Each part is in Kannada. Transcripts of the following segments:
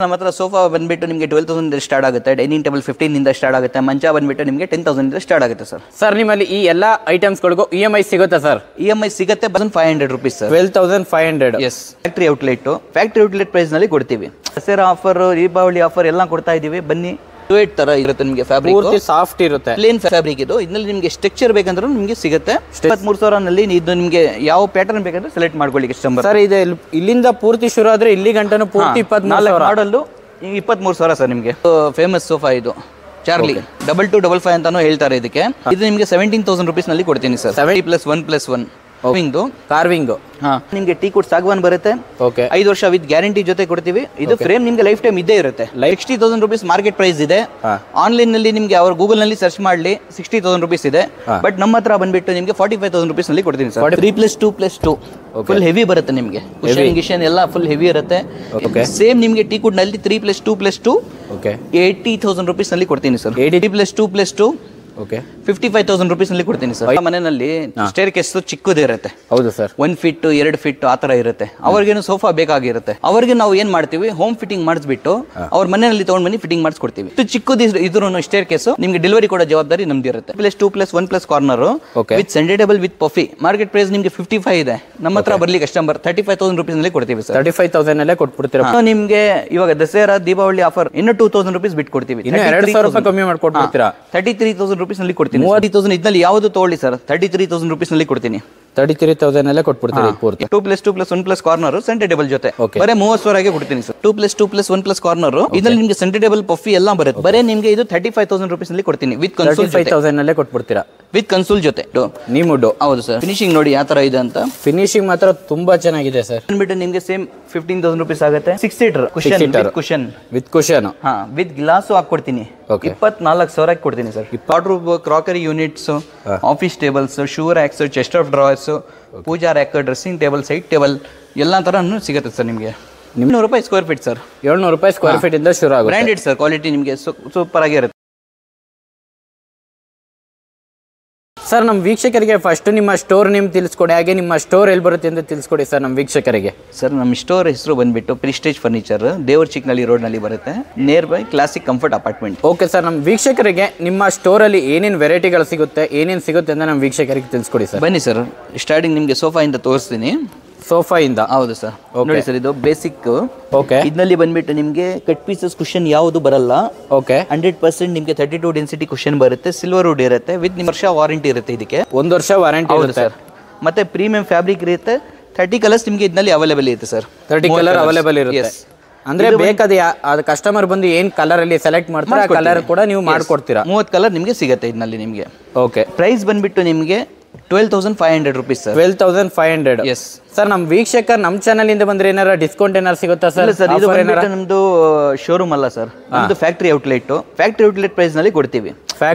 ನಮ್ಮ ಹತ್ರ ಸೋಫಾ ಬಂದ್ಬಿಟ್ಟು ನಿಮಗೆ 12,000 ಸ್ಟಾರ್ಟ್ ಆಗುತ್ತೆ, ಡೈನಿಂಗ್ ಟೇಬಲ್ 15 ಸ್ಟಾರ್ಟ್ ಆಗುತ್ತೆ, ಮಂಚ ಬಂದ್ಬಿಟ್ಟು ನಿಮಗೆ 10,000 ಸ್ಟಾರ್ಟ್ ಆಗುತ್ತೆ ಸರ್. ಸರ್ ನಿಮ್ಮಲ್ಲಿ ಈ ಎಲ್ಲ ಐಟಮ್ಸ್ಗಳಿಗೂ EMI ಸಿಗುತ್ತಾ ಸರ್? EMI ಸಿಗುತ್ತೆ 1,500 rupees sir. 12,500. Yes, factory outlet price ನಲ್ಲಿ ಕೊಡ್ತೀವಿ. ದಸರಾ ಆಫರ್, ದೀಪಾವಳಿ ಆಫರ್ ಎಲ್ಲ ಕೊಡ್ತಾ ಇದೀವಿ. ಬನ್ನಿ. ವೇಟ್ ತರ ಇರುತ್ತೆ ನಿಮಗೆ, ಫ್ಯಾಬ್ರಿಕ್ ಪೂರ್ತಿ ಸಾಫ್ಟ್ ಇರುತ್ತೆ, ಪ್ಲೇನ್ ಫ್ಯಾಬ್ರಿಕ್ ಇದು. ಇದರಲ್ಲಿ ನಿಮಗೆ ಸ್ಟ್ರಕ್ಚರ್ ಬೇಕಂದ್ರೂ ನಿಮಗೆ ಸಿಗುತ್ತೆ. 23,000 ಇದು ನಿಮಗೆ ಯಾವ ಪ್ಯಾಟರ್ನ್ ಬೇಕಂದ್ರೆ ಸೆಲೆಕ್ಟ್ ಮಾಡ್ಕೊಳ್ಳಿ ಕಸ್ಟಮರ್. ಸರ್ ಇದೆ ಇಲ್ಲಿಂದ ಪೂರ್ತಿ ಶುರು ಆದ್ರೆ ಇಲ್ಲಿ ಗಂಟನು ಪೂರ್ತಿ 24,000 ಮಾಡಲು 23,000 ಸರ್. ನಿಮಗೆ ಫೇಮಸ್ ಸೋಫಾ ಇದು ಚಾರ್ಲಿ 2255 ಅಂತಾನು ಹೇಳ್ತಾರೆ ಇದಕ್ಕೆ. ಇದು ನಿಮಗೆ 17,000 ರುಪೀಸ್ ನಲ್ಲಿ ಕೊಡ್ತೀನಿ ಸರ್. 70+1+1 ಕಾರ್ವಿಂಗ್. ನಿಮಗೆ ಟೀ ಕುಡ್ ಸಾಗವಾನ್ ಬರುತ್ತೆ. 5 ವರ್ಷ ವಿತ್ ಗ್ಯಾರಂಟಿ ಜೊತೆ ಕೊಡ್ತೀವಿ. ಇದು ಫ್ರೇಮ್ ನಿಮಗೆ ಲೈಫ್ ಟೈಮ್ ಇದ್ದೇ ಇರುತ್ತೆ. 60,000 ರುಪೀಸ್ ಮಾರ್ಕೆಟ್ ಪ್ರೈಸ್ ಇದೆ. ಆನ್ಲೈನ್ ನಲ್ಲಿ ನಿಮಗೆ ಅವ್ರ ಗೂಗಲ್ ನಲ್ಲಿ ಸರ್ಚ್ ಮಾಡಲಿ 60,000 ರುಪೀಸ್ ಇದೆ. ಬಟ್ ನಮ್ಮ ಹತ್ರ ಬಂದ್ಬಿಟ್ಟು ನಿಮಗೆ 45,000 ರುಪೀಸ್ ನಲ್ಲಿ ಕೊಡ್ತೀನಿ ಸರ್. 3+2+2 ಫುಲ್ ಹೆವಿ ಬರುತ್ತೆ ನಿಮಗೆ. ಗಿಶನ್ ಎಲ್ಲ ಫುಲ್ ಹೆವಿ ಇರುತ್ತೆ. ಸೇಮ್ ನಿಮಗೆ ಟೀ ಕುಡ್ ನಲ್ಲಿ 3+2+2 80,000 ರುಪೀಸ್ ನಲ್ಲಿ ಕೊಡ್ತೀನಿ ಸರ್. 80+2+2 55,000 ರುಪೀಸ್ ನಲ್ಲಿ ಕೊಡ್ತೀನಿ ಸರ್. ಮನೆಯಲ್ಲಿ ಸ್ಟೇರ್ ಕೇಸ್ ಚಿಕ್ಕದೇ ಇರುತ್ತೆ. ಹೌದು ಸರ್. 1 ಫೀಟ್ 2 ಫೀಟ್ ಆ ತರ ಇರುತ್ತೆ. ಅವ್ರಿಗೇನು ಸೋಫಾ ಬೇಕಾಗಿರುತ್ತೆ. ಅವ್ರಿಗೆ ನಾವು ಏನ್ ಮಾಡ್ತೀವಿ, ಹೋಮ್ ಫಿಟ್ಟಿಂಗ್ ಮಾಡಿಸ್ಬಿಟ್ಟು ಅವ್ರ ಮನೆಯಲ್ಲಿ ತಗೊಂಡ್ ಬನ್ನಿ ಫಿಟ್ಟಿಂಗ್ ಮಾಡಿಸ್ಕೊಡ್ತೀವಿ. ಚಿಕ್ಕದು ಇದ್ರು ಸ್ಟೇರ್ ಕೇಸ್ ನಿಮ್ಗೆ ಡೆಲಿವರಿ ಕೊಡೋ ಜವಾಬ್ದಾರಿ ನಮ್ದು ಇರುತ್ತೆ. +2+1+ corner with centre table with puffy. Market price ನಿಮ್ಗೆ 55 ಇದೆ. ನಮ್ಮ ಹತ್ರ ಬರ್ಲಿ ಕಸ್ಟಮರ್ 35,000 ರುಪೀಸ್ ನಲ್ಲಿ ಕೊಡ್ತೀವಿ ಸರ್. 35,000 ನಲ್ಲೇ ಕೊಟ್ಬಿಡ್ತೀರಾ. ನಿಮ್ಗೆ ಇವಾಗ ದಸರಾ ದೀಪಾವಳಿ ಆಫರ್ ಇನ್ನು 2,000 ರುಪೀಸ್ ಬಿಟ್ಟು ಕೊಡ್ತೀವಿ. 2,000 ರೂಪಾಯಿ ಕಮ್ಮಿ ಮಾಡ್ಕೊಡ್ಬಿಡ್ತೀರಾ. 33,000 ರುಪೀಸ್ ನಲ್ಲಿ ಕೊಡ್ತೀನಿ. 30,000 ಇದ್ರಲ್ಲಿ ಯಾವ್ದು ತಗೊಳ್ಳಿ ಸರ್, 33,000 ರುಪೀಸ್ ನಲ್ಲಿ ಕೊಡ್ತೀನಿ. 33,000 ನಲ್ಲೇ ಕೊಟ್ಬಿಡ್ತೀರಿ ಪೂರ್ತಿ. 2+2+1+ ಕಾರ್ನರ್ ಸೆಂಟರ್ ಟೇಬಲ್ ಜೊತೆ ಬರೇ 30,000 ಕೊಡ್ತೀನಿ ಸರ್. 2+2+1+ ಕಾರ್ನರ್ ಇದ್ರಲ್ಲಿ ನಿಮ್ಗೆ ಸೆಂಟರ್ ಟೇಬಲ್ ಪಫಿ ಎಲ್ಲ ಬರುತ್ತೆ. ಬರೇ ನಿಮ್ಗೆ ಇದು 35,000 ರುಪೀಸ್ ನಲ್ಲಿ ಕೊಡ್ತೀನಿ ವಿತ್ ಕನ್ಸೋಲ್. 35,000 ನಲ್ಲೇ ಕೊಟ್ಬಿಡ್ತೀರಾ ವಿತ್ ಕನ್ಸೋಲ್ ಜೊತೆ. ನಿಮ್ಮುಡ್. ಹೌದು ಸರ್. ಫಿನಿಶಿಂಗ್ ನೋಡಿ ಯಾವ ತರ ಇದೆ ಅಂತ. ಫಿನಿಶಿಂಗ್ ಮಾತ್ರ ತುಂಬಾ ಚೆನ್ನಾಗಿದೆ ಸರ್. ಬಂದ್ಬಿಟ್ಟು ನಿಮ್ಗೆ ಸೇಮ್ 15,000 ರುಪೀಸ್ ಆಗುತ್ತೆ. 6 seater cushion with cushion with glass ಹಾಕೊಡ್ತೀನಿ. 24,000 ಕೊಡ್ತೀನಿ sir. Wardrobe, crockery units, office tables, shoe racks, chest of drawers, pooja rack, dressing table, side table ಎಲ್ಲ ತರ ಸಿಗುತ್ತೆ ಸರ್. ನಿಮಗೆ 700 ರೂಪಾಯಿ ಸ್ಕ್ವೇರ್ ಫೀಟ್ ಸರ್. 700 ರೂಪಾಯಿ ಸ್ಕ್ವೇರ್ ಫೀಟ್ ಇಂದ ಶುರು ಆಗುತ್ತೆ. ಬ್ರಾಂಡೆಡ್ ಸರ್, ಕ್ವಾಲಿಟಿ ನಿಮಗೆ ಸೂಪರ್ ಆಗಿರುತ್ತೆ ಸರ್. ನಮ್ಮ ವೀಕ್ಷಕರಿಗೆ ಫಸ್ಟ್ ನಿಮ್ಮ ಸ್ಟೋರ್ ನೇಮ್ ತಿಳಿಸ್ಕೊಡಿ, ಹಾಗೆ ನಿಮ್ಮ ಸ್ಟೋರ್ ಎಲ್ಲಿ ಬರುತ್ತೆ ಅಂತ ತಿಳಿಸ್ಕೊಡಿ ಸರ್ ನಮ್ಮ ವೀಕ್ಷಕರಿಗೆ. ಸರ್ ನಮ್ಮ ಸ್ಟೋರ್ ಹೆಸರು ಬಂದ್ಬಿಟ್ಟು ಪ್ರಿಸ್ಟೇಜ್ ಫರ್ನಿಚರ್, ದೇವರ ಚಿಕ್ಕನಹಳ್ಳಿ ರೋಡ್ ನಲ್ಲಿ ಬರುತ್ತೆ, near by classic comfort apartment. Okay sir, ನಮ್ಮ ವೀಕ್ಷಕರಿಗೆ ನಿಮ್ಮ ಸ್ಟೋರಲ್ಲಿ ಏನೇನು ವೆರೈಟಿಗಳು ಸಿಗುತ್ತೆ, ಏನೇನು ಸಿಗುತ್ತೆ ಅಂತ ನಮ್ಮ ವೀಕ್ಷಕರಿಗೆ ತಿಳಿಸ್ಕೊಡಿ ಸರ್. ಬನ್ನಿ ಸರ್, ಸ್ಟಾರ್ಟಿಂಗ್ ನಿಮಗೆ ಸೋಫಾ ಇಂದ ತೋರಿಸ್ತೀನಿ. ಸೋಫಾ ಇಂದ? ಹೌದು ಸರ್. ನೋಡಿ ಸರ್, ಇದು ಬೇಸಿಕ್. ಓಕೆ. ಇದರಲ್ಲಿ ಬಂದ್ಬಿಟ್ಟು ನಿಮಗೆ ಕಟ್ ಪೀಸಸ್ ಕುಶನ್ ಯಾವುದು ಬರಲ್ಲ. ಓಕೆ. 100% ನಿಮಗೆ 32 ಡೆನ್ಸಿಟಿ ಕುಶನ್ ಬರುತ್ತೆ. ಸಿಲ್ವರ್ ವುಡ್ ಇರುತ್ತೆ ವಿತ್ 1 ವರ್ಷ ವಾರಂಟಿ ಇರುತ್ತೆ. ಇದಕ್ಕೆ 1 ವರ್ಷ ವಾರಂಟಿ ಇರುತ್ತೆ ಸರ್. ಮತ್ತೆ ಪ್ರೀಮಿಯಂ ಫ್ಯಾಬ್ರಿಕ್ ಇರುತ್ತೆ. 30 ಕಲರ್ಸ್ ನಿಮಗೆ ಇದರಲ್ಲಿ ಅವೈಲೇಬಲ್ ಇರುತ್ತೆ ಸರ್. 30 ಕಲರ್ ಅವೈಲೇಬಲ್ ಇರುತ್ತೆ. ಅಂದ್ರೆ ಬೇಕಾದ ಕಸ್ಟಮರ್ ಬಂದು ಏನ್ ಕಲರ್ ಅಲ್ಲಿ ಸೆಲೆಕ್ಟ್ ಮಾಡ್ತಾರೆ ಆ ಕಲರ್ ಕೂಡ ನೀವು ಮಾಡ್ಕೊಡ್ತೀರಾ. 30 ಕಲರ್ ನಿಮಗೆ ಸಿಗುತ್ತೆ ಇದರಲ್ಲಿ ನಿಮಗೆ. ಓಕೆ. ಪ್ರೈಸ್ ಬಂದ್ಬಿಟ್ಟು ನಿಮಗೆ 12,500 ರುಪೀಸ್ ಸರ್. 12,500. Yes sir. ನಮ್ಮ ವೀಕ್ಷಕರು ನಮ್ಮ ಚಾನಲ್ ಇಂದ ಬಂದ್ರೆ ಏನಾರ ಡಿಸ್ಕೌಂಟ್ ಏನಾರು ಸಿಗುತ್ತಾ ಸರ್? ಸರ್, ಇದು ಬಂದ್ಬಿಟ್ಟು ನಮ್ದು ಶೋರೂಮ್ ಅಲ್ಲ ಸರ್, ನಮ್ದು ಫ್ಯಾಕ್ಟ್ರಿ ಔಟ್ಲೆಟ್ ಪ್ರೈಸ್ ನಲ್ಲಿ ಕೊಡ್ತೀವಿ.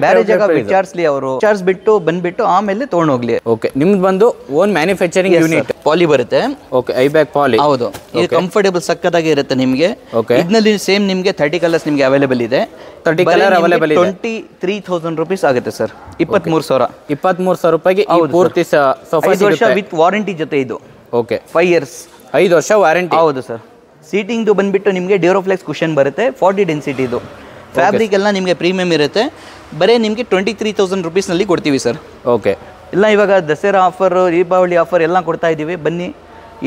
ಬೇರೆ ಜಾಗ ವಿಚಾರಿಸಲಿ, ಅವರು ಚಾರ್ಜ್ ಬಿಟ್ಟು ಬಂದ್ಬಿಟ್ಟು ಆಮೇಲೆ ತಗೊಂಡು ಹೋಗ್ಲಿ. ಓಕೆ. ನಿಮ್ದು ಬಂದು ಓನ್ ಮ್ಯಾನುಫ್ಯಾಕ್ಚರಿಂಗ್ ಯೂನಿಟ್. ಪಾಲಿ ಬರುತ್ತೆ. ಓಕೆ. I bag poly. ಹೌದು. ಇದು ಕಂಫರ್ಟೇಬಲ್ ಸಕ್ಕತ್ತಾಗಿ ಇರುತ್ತೆ ನಿಮಗೆ. ಓಕೆ. ಇದರಲ್ಲಿ ಸೇಮ್ ನಿಮಗೆ 30 ಕಲರ್ಸ್ ನಿಮಗೆ ಅವೈಲೇಬಲ್ ಇದೆ. 30 ಕಲರ್ ಅವೈಲೇಬಲ್ ಇದೆ. 23,000 ರುಪೀಸ್ ಆಗುತ್ತೆ ಸರ್. 23,000. 23,000 ರೂಪಾಯಿಗೆ ಪೂರ್ತಿ ಸೋಫಾ 5 ವರ್ಷ ವಿತ್ ವಾರಂಟಿ ಜೊತೆ ಇದು. ಓಕೆ. 5 ಇಯರ್ಸ್. 5 ವರ್ಷ ವಾರಂಟಿ. ಹೌದು ಸರ್. ಸೀಟಿಂಗ್ ಬಂದ್ಬಿಟ್ಟು ನಿಮಗೆ ಡ್ಯೂರೋಫ್ಲೆಕ್ಸ್ ಕುಶನ್ ಬರುತ್ತೆ. 40 ಡೆನ್ಸಿಟಿ ಇದು. ಫ್ಯಾಬ್ರಿಕ್ ಎಲ್ಲ ನಿಮಗೆ ಪ್ರೀಮಿಯಂ ಇರುತ್ತೆ. ಬರೀ ನಿಮಗೆ 23,000 ರುಪೀಸ್ ನಲ್ಲಿ ಕೊಡ್ತೀವಿ ಸರ್. ಓಕೆ. ಇಲ್ಲ, ಇವಾಗ ದಸರಾ ಆಫರ್, ದೀಪಾವಳಿ ಆಫರ್ ಎಲ್ಲ ಕೊಡ್ತಾ ಇದ್ದೀವಿ. ಬನ್ನಿ,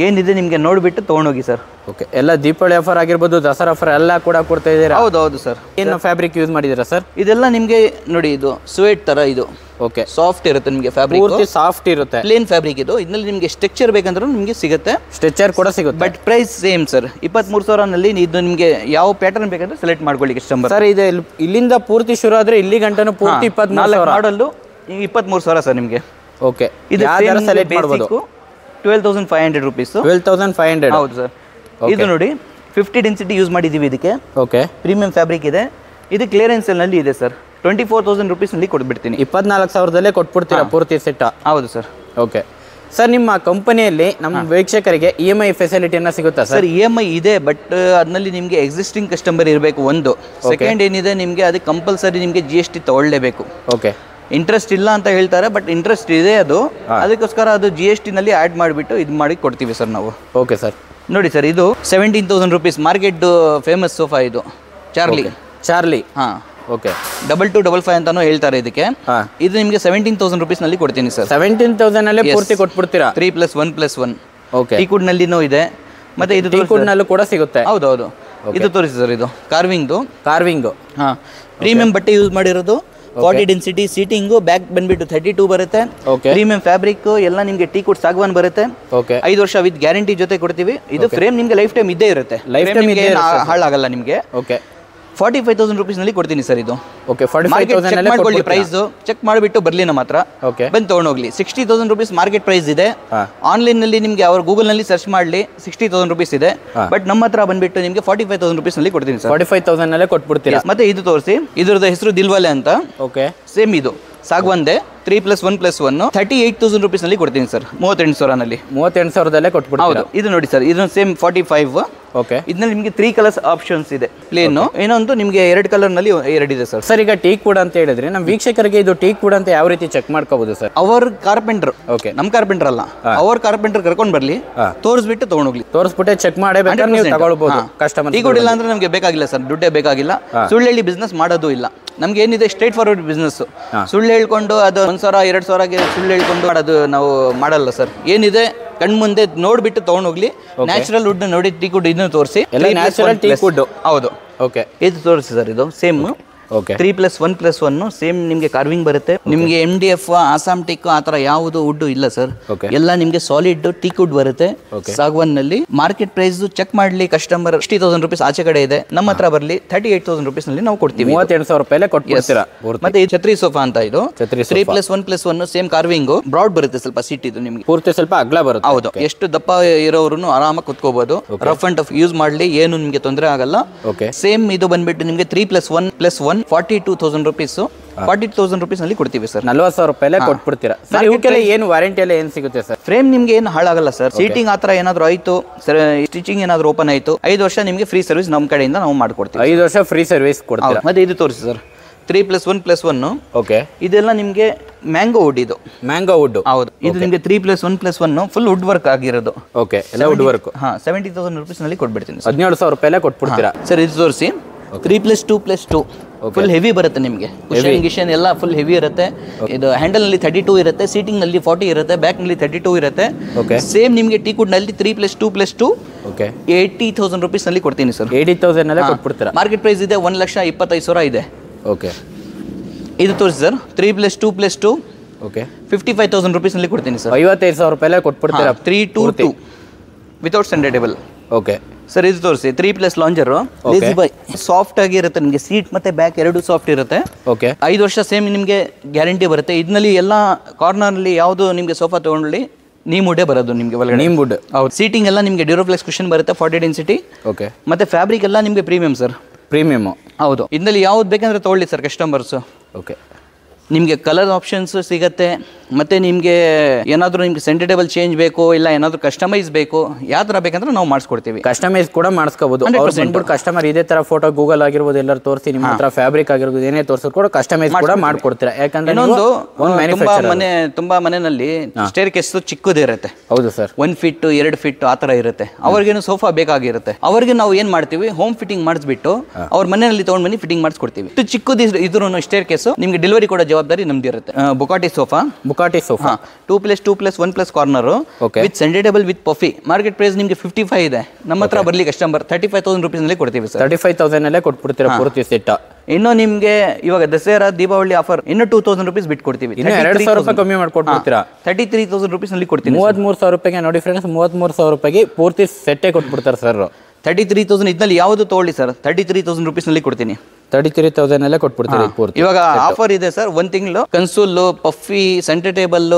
ಏನಿದೆ ನಿಮಗೆ ನೋಡಿಬಿಟ್ಟು ತೊಗೊಂಡೋಗಿ ಸರ್. ಓಕೆ. ಎಲ್ಲ ದೀಪಾವಳಿ ಆಫರ್ ಆಗಿರ್ಬೋದು, ದಸರಾ ಆಫರ್ ಎಲ್ಲ ಕೂಡ ಕೊಡ್ತಾ ಇದ್ದೀರಾ? ಹೌದು ಸರ್. ಏನು ಫ್ಯಾಬ್ರಿಕ್ ಯೂಸ್ ಮಾಡಿದ್ದೀರಾ ಸರ್? ಇದೆಲ್ಲ ನಿಮಗೆ ನೋಡಿ, ಇದು ಸ್ವೇಟ್ ತರ ಇದು. ಓಕೆ. ಸಾಫ್ಟ್ ಇರುತ್ತೆ ನಿಮಗೆ ಫ್ಯಾಬ್ರಿಕ್. ಪೂರ್ತಿ ಸಾಫ್ಟ್ ಇರುತ್ತೆ. ಪ್ಲೇನ್ ಫ್ಯಾಬ್ರಿಕ್ ಇದು. ಇದರಲ್ಲಿ ನಿಮಗೆ ಸ್ಟ್ರಕ್ಚರ್ ಬೇಕಂದ್ರೂ ನಿಮಗೆ ಸಿಗುತ್ತೆ. ಸ್ಟ್ರಕ್ಚರ್ ಕೂಡ ಸಿಗುತ್ತೆ. But price same sir. 23,000 ನಲ್ಲಿ ಇದು ನಿಮಗೆ ಯಾವ ಪ್ಯಾಟರ್ನ್ ಬೇಕಂದ್ರೆ ಸೆಲೆಕ್ಟ್ ಮಾಡ್ಕೊಳ್ಳಿ ಕಸ್ಟಮರ್. ಸರ್, ಇದೆ ಇಲ್ಲಿಂದ ಪೂರ್ತಿ ಶುರು ಆದ್ರೆ ಇಲ್ಲಿ ಗಂಟನು ಪೂರ್ತಿ 24,000 ಮಾಡಲು 23,000 ಸರ್ ನಿಮಗೆ. ಓಕೆ. ಇದು ಸೆಲೆಕ್ಟ್ ಮಾಡಬಹುದು. 12,500 ರುಪೀಸ್. 12,500. ಹೌದು ಸರ್. ಇದು ನೋಡಿ 50 ಡೆನ್ಸಿಟಿ ಯೂಸ್ ಮಾಡಿದ್ದೀವಿ ಇದಕ್ಕೆ. ಓಕೆ. ಪ್ರೀಮಿಯಂ ಫ್ಯಾಬ್ರಿಕ್ ಇದೆ. ಇದು ಕ್ಲಿಯರೆನ್ಸ್ ನಲ್ಲಿ ಇದೆ ಸರ್. 24,000 ರುಪೀಸ್ ನಲ್ಲಿ ಕೊಟ್ಬಿಡ್ತೀನಿ. 24,000 ಕೊಟ್ಬಿಡ್ತೀರಾ ಪೂರ್ತಿ ಸೆಟ್? ಹೌದು ಸರ್. ಓಕೆ. ಸರ್, ನಿಮ್ಮ ಕಂಪನಿಯಲ್ಲಿ ನಮ್ಮ ವೀಕ್ಷಕರಿಗೆ EMI ಫೆಸಿಲಿಟಿಯನ್ನ ಸಿಗುತ್ತಾ ಸರ್? EMI ಇದೆ, ಬಟ್ ಅದರಲ್ಲಿ ನಿಮಗೆ ಎಕ್ಸಿಸ್ಟಿಂಗ್ ಕಸ್ಟಮರ್ ಇರಬೇಕು ಒಂದು. ಸೆಕೆಂಡ್ ಏನಿದೆ ನಿಮಗೆ, ಅದು ಕಂಪಲ್ಸರಿ ನಿಮಗೆ GST ತಗೊಳ್ಳೇಬೇಕು. ಓಕೆ. ಇಂಟ್ರೆಸ್ಟ್ ಇಲ್ಲ ಅಂತ ಹೇಳ್ತಾರೆ, ಬಟ್ ಇಂಟ್ರೆಸ್ಟ್ ಇದೆ ಅದು. ಅದಕ್ಕೋಸ್ಕರ ಅದು GST ನಲ್ಲಿ ಆ್ಯಡ್ ಮಾಡಿಬಿಟ್ಟು ಇದು ಮಾಡಿ ಕೊಡ್ತೀವಿ ಸರ್ ನಾವು. Okay sir. ನೋಡಿ ಸರ್, ಇದು 17,000 rupees ಮಾರ್ಕೆಟ್ ಫೇಮಸ್ ಸೋಫಾ. ಇದು ಚಾರ್ಲಿ. ಹಾ, ಓಕೆ. 2255 ಅಂತಾನು ಹೇಳ್ತಾರೆ ಇದಕ್ಕೆ. ಇದು ನಿಮಗೆ 17,000 rupees ನಲ್ಲಿ ಕೊಡ್ತೀನಿ ಸರ್. 17,000 ಅಲ್ಲೇ ಪೂರ್ತಿ ಕೊಟ್ಬಿಡ್ತೀರಾ? 3+1+1. ಓಕೆ. ಟೀಕುಡ್ ನಲ್ಲಿನೂ ಇದೆ, ಮತ್ತೆ ಇದು ಟೀಕುಡ್ ನಲ್ಲೂ ಕೂಡ ಸಿಗುತ್ತೆ. ಹೌದು. ಇದು ತೋರಿಸಿ ಸರ್, ಇದು ಕಾರ್ವಿಂಗ್. ಹಾ, ಪ್ರೀಮಿಯಂ ಬಟ್ಟೆ ಯೂಸ್ ಮಾಡಿರೋದು. 40 ಡೆನ್ಸಿಟಿ ಸೀಟಿಂಗ್, ಬ್ಯಾಕ್ ಬಂದ್ಬಿಟ್ಟು 32 ಬರುತ್ತೆ. ಪ್ರೀಮಿಯಂ ಫ್ಯಾಬ್ರಿಕ್ ಎಲ್ಲ ನಿಮಗೆ ಟೀಕುಡ್ ಸಾಗವಾನ್ ಬರುತ್ತೆ. 5 ವರ್ಷ ವಿತ್ ಗ್ಯಾರಂಟಿ ಜೊತೆ ಕೊಡ್ತೀವಿ. ಇದು ಫ್ರೇಮ್ ನಿಮಗೆ ಲೈಫ್ ಟೈಮ್ ಇದ್ದೇ ಇರುತ್ತೆ, ಹಾಳಾಗಲ್ಲ ನಿಮಗೆ. 45,000 rupees ನಲ್ಲಿ ಕೊಡ್ತೀನಿ ಸರ್. ಇದು ಪ್ರೈಸ್ ಚೆಕ್ ಮಾಡಿಬಿಟ್ಟು ಬರ್ಲಿ ನಮ್ಮ ಹತ್ರ, ಬಂದು ತಗೊಂಡೋಗ್ಲಿ. 60,000 rupees ಮಾರ್ಕೆಟ್ ಪ್ರೈಸ್ ಇದೆ. ಆನ್ಲೈನ್ ನಲ್ಲಿ ನಿಮ್ಗೆ ಅವ್ರ ಗೂಗಲ್ ನಲ್ಲಿ ಸರ್ಚ್ ಮಾಡ್ಲಿ, 60,000 rupees ಇದೆ. ಬಟ್ ನಮ್ಮ ಹತ್ರ ಬಂದ್ಬಿಟ್ಟು ನಿಮ್ಗೆ 45,000 rupees ನಲ್ಲಿ ಕೊಡ್ತೀನಿ ಸರ್. 45,000 ನಲ್ಲೇ ಕೊಟ್ಬಿಡ್ತೀರಾ. ಮತ್ತೆ ಇದು ತೋರಿಸಿ, ಇದ್ರದ್ದು ಹೆಸರು ದಿಲ್ವಾಲೆ ಅಂತ. ಸೇಮ್ ಇದು ಸಾಗವಂದೆ 3+1+1 38,000 rupees ನಲ್ಲಿ ಕೊಡ್ತೀನಿ ಸರ್. 38,000 ನಲ್ಲಿ 38,000ದಲ್ಲೇ ಕೊಟ್ಬಿಡ್ತೀರಾ. ಇದು ನೋಡಿ ಸರ್, ಇದು ಸೇಮ್ 45. ಇದ್ರಲ್ಲಿ ನಿಮಗೆ 3 ಕಲರ್ಸ್ ಆಪ್ಷನ್ಸ್ ಇದೆ. ಪ್ಲೇನ್ ಏನೊಂದು ನಿಮಗೆ 2 ಕಲರ್ ನಲ್ಲಿ 2 ಇದೆ ಸರ್. ಸರ್, ಈಗ ಟೀಕ್ ವುಡ್ ಅಂತ ಹೇಳಿದ್ರೆ ನಮ್ಮ ವೀಕ್ಷಕರಿಗೆ ಇದು ಟೀಕ್ ವುಡ್ ಅಂತ ಯಾವ ರೀತಿ ಚೆಕ್ ಮಾಡ್ಕೋಬಹುದು ಸರ್? ಅವರ್ ಕಾರ್ಪೆಂಟರ್, ನಮ್ ಕಾರ್ಪೆಂಟರ್ ಅಲ್ಲ, ಅವರ್ ಕಾರ್ಪೆಂಟರ್ ಕರ್ಕೊಂಡ್ ಬರ್ಲಿ, ತೋರಿಸ್ಬಿಟ್ಟು ತಗೊಂಡೋಗ್ಲಿ. ತೋರಿಸ್ಬಿಟ್ಟೆ ಚೆಕ್ ಮಾಡೇ ಬೇಕಾದ್ರೆ ನೀವು ತಗೊಳ್ಬಹುದು. ಕಸ್ಟಮರ್ ಟೀಕ್ ವುಡ್ ಇಲ್ಲ ಅಂದ್ರೆ ನಮಗೆ ಬೇಕಾಗಿಲ್ಲ ಸರ್, ದುಡ್ಡೇ ಬೇಕಾಗಿಲ್ಲ. ಸುಳ್ಳು ಹೇಳಿ ಬಿಸ್ನೆಸ್ ಮಾಡೋದು ಇಲ್ಲ. ನಮ್ಗೆ ಏನಿದೆ ಸ್ಟ್ರೇಟ್ ಫಾರ್ವರ್ಡ್ ಬಿಸ್ನೆಸ್. ಸುಳ್ಳು ಹೇಳ್ಕೊಂಡು ಅದು 1,000 2,000ಗೆ ಸುಳ್ಳು ಹೇಳ್ಕೊಂಡು ಮಾಡೋದು ನಾವು ಮಾಡಲ್ಲ ಸರ್. ಏನಿದೆ ಕಣ್ಮುಂದೆ ನೋಡ್ಬಿಟ್ಟು ತಗೊಂಡೋಗ್ಲಿ. ನ್ಯಾಚುರಲ್ ವುಡ್ ನೋಡಿ, ಟೀಕ್ ವುಡ್ ಇದನ್ನು ತೋರಿಸಿ. Natural teak wood. ಹೌದು. ಇದು ತೋರಿಸಿ ಸರ್, ಇದು ಸೇಮ್ 3+1+1 ಸೇಮ್ ನಿಮಗೆ ಕಾರ್ವಿಂಗ್ ಬರುತ್ತೆ. ನಿಮಗೆ MDF, ಆಸಾಮ್ ಟೀಕ್ ಆ ತರ ಯಾವುದು ವುಡ್ ಇಲ್ಲ ಸರ್. ಎಲ್ಲ ನಿಮಗೆ ಸಾಲಿಡ್ ಟೀಕ್ ವುಡ್ ಬರುತ್ತೆ ಸಾಗವಾನ್ ನಲ್ಲಿ. ಮಾರ್ಕೆಟ್ ಪ್ರೈಸ್ ಚೆಕ್ ಮಾಡ್ಲಿ ಕಸ್ಟಮರ್. 60,000 rupees ಆಚೆ ಕಡೆ ಇದೆ, ನಮ್ಮ ಹತ್ರ ಬರ್ಲಿ 38,000 rupees ನಲ್ಲಿ ನಾವು ಕೊಡ್ತೀವಿ. 38,000 ರೂಪಾಯಿ ಕೊಡ್ತೀರಾ. ಮತ್ತೆ ಇದು ಛತ್ರಿ ಸೋಫಾ ಅಂತ. ಇದು 3+1+1 ಸೇಮ್ ಕಾರ್ವಿಂಗ್, ಬ್ರಾಡ್ ಬರುತ್ತೆ ಸ್ವಲ್ಪ ಸೀಟ್. ಇದು ನಿಮಗೆ ಪೂರ್ತಿ ಸ್ವಲ್ಪ ಅಗಲ ಬರುತ್ತೆ. ಹೌದು, ಎಷ್ಟು ದಪ್ಪ ಇರೋರು ಆರಾಮಾಗಿ ಕುತ್ಕೋಬಹುದು. ರಫ್ ಅಂಡ್ ಟಫ್ ಯೂಸ್ ಮಾಡ್ಲಿ, ಏನು ನಿಮಗೆ ತೊಂದರೆ ಆಗಲ್ಲ. ಸೇಮ್ ಇದು ಬಂದ್ಬಿಟ್ಟು ನಿಮಗೆ 3+1+1 42,000 rupees. 40,000 rupees ನಲ್ಲಿ ಕೊಡ್ತೀವಿ ಸರ್. 40,000 ರೂಪಾಯಿ ಕೊಟ್ಬಿಡ್ತೀರಾ ಸರ್. ಇವಕ್ಕೆಲ್ಲ ಏನು ವಾರಂಟಿ ಎಲ್ಲ ಏನು ಸಿಗುತ್ತೆ ಸರ್? ಫ್ರೇಮ್ ನಿಮ್ಗೆ ಏನು ಹಾಳಾಗಲ್ಲ ಸರ್. ಸೀಟಿಂಗ್ ಆತರ ಏನಾದ್ರು ಆಯ್ತು, ಸ್ಟಿಚಿಂಗ್ ಏನಾದ್ರು ಓಪನ್ ಆಯ್ತು, 5 ವರ್ಷ ನಿಮಗೆ ಫ್ರೀ ಸರ್ವಿಸ್ ನಮ್ಮ ಕಡೆಯಿಂದ ನಾವು ಮಾಡ್ಕೊಡ್ತೀವಿ. 5 ವರ್ಷ ಫ್ರೀ ಸರ್ವಿಸ್ ಕೊಡ್ತೀರಾ. ಮತ್ತೆ ಇದು ತೋರಿಸಿ ಸರ್, 3+1+1. ಇದೆಲ್ಲ ನಿಮಗೆ ಮ್ಯಾಂಗೋ ವುಡ್. ಇದು ಮ್ಯಾಂಗೋ ವುಡ್. ಹೌದು. ಇದು ನಿಮಗೆ 3+1+1 ಫುಲ್ ವುಡ್ ವರ್ಕ್ ಆಗಿರೋದು. ಎಲ್ಲ ವುಡ್ ವರ್ಕ್. 70,000 rupees ನಲ್ಲಿ ಕೊಟ್ಬಿಡ್ತೀನಿ. 17,000 ರೂಪಾಯಿ ಕೊಟ್ಬಿಡ್ತೀರಾ ಸರ್. ಇದು ತೋರಿಸಿ, 3+2+2 ಫುಲ್ ಹೆವಿ ಬರುತ್ತೆ ನಿಮಗೆ. ಗಿಶನ್ ಎಲ್ಲ ಫುಲ್ ಹೆವಿ ಇರುತ್ತೆ. ಇದು ಹ್ಯಾಂಡಲ್ ನಲ್ಲಿ 32 ಇರುತ್ತೆ, ಸೀಟಿಂಗ್ ನಲ್ಲಿ 40 ಇರುತ್ತೆ, ಬ್ಯಾಕ್ ನಲ್ಲಿ 32 ಇರುತ್ತೆ. ಸೇಮ್ ನಿಮಗೆ ಟೀಕುಡ್ ನಲ್ಲಿ 3+2+2 80,000 rupees ನಲ್ಲಿ ಕೊಡ್ತೀನಿ ಸರ್. 80,000 ನಲ್ಲಿ ಕೊಟ್ಬಿಡ್ತೀರಾ. ಮಾರ್ಕೆಟ್ ಪ್ರೈಸ್ ಇದೆ 1,25,000 ಇದೆ. ಇದು ತೋರಿಸಿ ಸರ್, 3+2+2 55,000 rupees ನಲ್ಲಿ ಕೊಡ್ತೀನಿ ಸರ್. 55,000 ರೂಪಾಯಿ ಕೊಟ್ಬಿಡ್ತೀರಾ. 322 ವಿತೌಟ್ ಸೆಂಟರ್ ಟೇಬಲ್. ಸರ್ ಇದು ತೋರಿಸಿ, 3+ ಲಾಂಜರ್ ಲೇಜಿ ಬಾಯ್. ಸಾಫ್ಟ್ ಆಗಿ ಇರುತ್ತೆ ನಿಮಗೆ, ಸೀಟ್ ಮತ್ತೆ ಬ್ಯಾಕ್ ಎರಡು ಸಾಫ್ಟ್ ಇರುತ್ತೆ. 5 ವರ್ಷ ಸೇಮ್ ನಿಮಗೆ ಗ್ಯಾರಂಟಿ ಬರುತ್ತೆ. ಇದರಲ್ಲಿ ಎಲ್ಲ ಕಾರ್ನರ್ ಅಲ್ಲಿ ಯಾವುದು ನಿಮಗೆ ಸೋಫಾ ತಗೊಂಡ್ಲಿ ನೀಮ್ ವುಡ್ ಬರೋದು ನಿಮಗೆ ಒಳಗಡೆ. ನೀಮ್ ವುಡ್. ಹೌದು. ಸೀಟಿಂಗ್ ಎಲ್ಲ ನಿಮಗೆ ಡ್ಯೂರೋಫ್ಲೆಕ್ಸ್ ಕುಷನ್ ಬರುತ್ತೆ, 40 ಡೆನ್ಸಿಟಿ. ಮತ್ತೆ ಫ್ಯಾಬ್ರಿಕ್ ಎಲ್ಲ ನಿಮಗೆ ಪ್ರೀಮಿಯಂ ಸರ್. ಪ್ರೀಮಿಯಂ. ಹೌದು. ಇದರಲ್ಲಿ ಯಾವ್ದು ಬೇಕಂದ್ರೆ ತಗೊಳ್ಳಿ ಸರ್ ಕಸ್ಟಮರ್ಸ್. ನಿಮಗೆ ಕಲರ್ ಆಪ್ಷನ್ಸ್ ಸಿಗುತ್ತೆ. ಮತ್ತೆ ನಿಮಗೆ ಏನಾದರೂ ನಿಮಗೆ ಸೆಂಟೇಬಲ್ ಚೇಂಜ್ ಬೇಕು, ಇಲ್ಲ ಏನಾದರೂ ಕಸ್ಟಮೈಸ್ ಬೇಕು, ಯಾವ ಥರ ಬೇಕಂದ್ರೆ ನಾವು ಮಾಡಿಸ್ಕೊಡ್ತೀವಿ. ಕಸ್ಟಮೈಸ್ ಕೂಡ ಮಾಡಿಸ್ಕೋಬಹುದು. ಕಸ್ಟಮರ್ ಇದೇ ತರ ಫೋಟೋ ಗೂಗಲ್ ಆಗಿರ್ಬೋದು ಎಲ್ಲರೂ ತೋರಿಸಿ ನಿಮ್ಮ ಹತ್ರ ಫ್ಯಾಬ್ರಿಕ್ ಆಗಿರ್ಬೋದು ಏನೇ ತೋರಿಸಿದ್ರು ಕೂಡ ಕಸ್ಟಮೈಸ್ ಕೂಡ ಮಾಡ್ಕೊಡ್ತೀರಾ. ಯಾಕಂದ್ರೆ ಇನ್ನೊಂದು ತುಂಬಾ ಮನೆಯಲ್ಲಿ ಸ್ಟೇರ್ ಕೇಸ್ ಚಿಕ್ಕದಿರುತ್ತೆ. ಹೌದು ಸರ್. 1 feet 2 feet ಆ ಥರ ಇರುತ್ತೆ. ಅವ್ರಿಗೇನು ಸೋಫಾ ಬೇಕಾಗಿರುತ್ತೆ. ಅವ್ರಿಗೆ ನಾವು ಏನು ಮಾಡ್ತೀವಿ, ಹೋಮ್ ಫಿಟ್ಟಿಂಗ್ ಮಾಡಿಸ್ಬಿಟ್ಟು ಅವ್ರ ಮನೆಯಲ್ಲಿ ತೊಗೊಂಡು ಬನ್ನಿ ಫಿಟ್ಟಿಂಗ್ ಮಾಡಿಸ್ಕೊಡ್ತೀವಿ. ಚಿಕ್ಕದು ಇದ್ರೂ ಸ್ಟೇರ್ ಕೇಸು ನಿಮಗೆ ಡೆಲಿವರಿ ಕೂಡ ಜವಾಬ್ದಾರಿ ನಮ್ದು ಇರುತ್ತೆ. Bugatti sofa 2+2+1+ corner with centre table with puffy. Market price ನಿಮಗೆ 55 ಇದೆ. ನಮ್ಮ ಹತ್ರ ಬರ್ಲಿ ಕಸ್ಟಮರ್ 35,000 rupees ನಲ್ಲಿ ಕೊಡ್ತೀವಿ ಸರ್. 35,000 ನಲ್ಲೇ ಕೊಟ್ಬಿಡ್ತೀರಾ ಪೂರ್ತಿ ಸೆಟ್. ಇನ್ನು ನಿಮಗೆ ಇವಾಗ ದಸರಾ ದೀಪಾವಳಿ ಆಫರ್ ಇನ್ನು 2,000 rupees ಬಿಟ್ಟು ಕೊಡ್ತೀವಿ. 2,000 ರೂಪಾಯಿ ಕಮ್ಮಿ ಮಾಡ್ಕೊಡ್ತೀರಾ. 33,000 rupees ನಲ್ಲಿ ಕೊಡ್ತೀವಿ. 33,000 ರೂಪಾಯಿಗೆ ನೋಡಿ ಫ್ರೆಂಡ್ಸ್, 33,000 ರೂಪಾಯಿಗೆ ಪೂರ್ತಿ ಸೆಟ್ಟೇ ಕೊಟ್ಬಿಡ್ತಾರೆ ಸರ್. 33,000 ಇದರಲ್ಲಿ ಯಾವುದು ತಗೊಳ್ಳಿ ಸರ್, 33,000 rupees ನಲ್ಲಿ ಕೊಡ್ತೀನಿ. 33,000 ನಲ್ಲೇ ಕೊಟ್ಬಿಡ್ತೀರಿ ಪೂರ್ತಿ. ಇವಾಗ ಆಫರ್ ಇದೆ ಸರ್, 1 ತಿಂಗಳು ಕನ್ಸೋಲ್, ಪಫಿ, ಸೆಂಟರ್ ಟೇಬಲ್,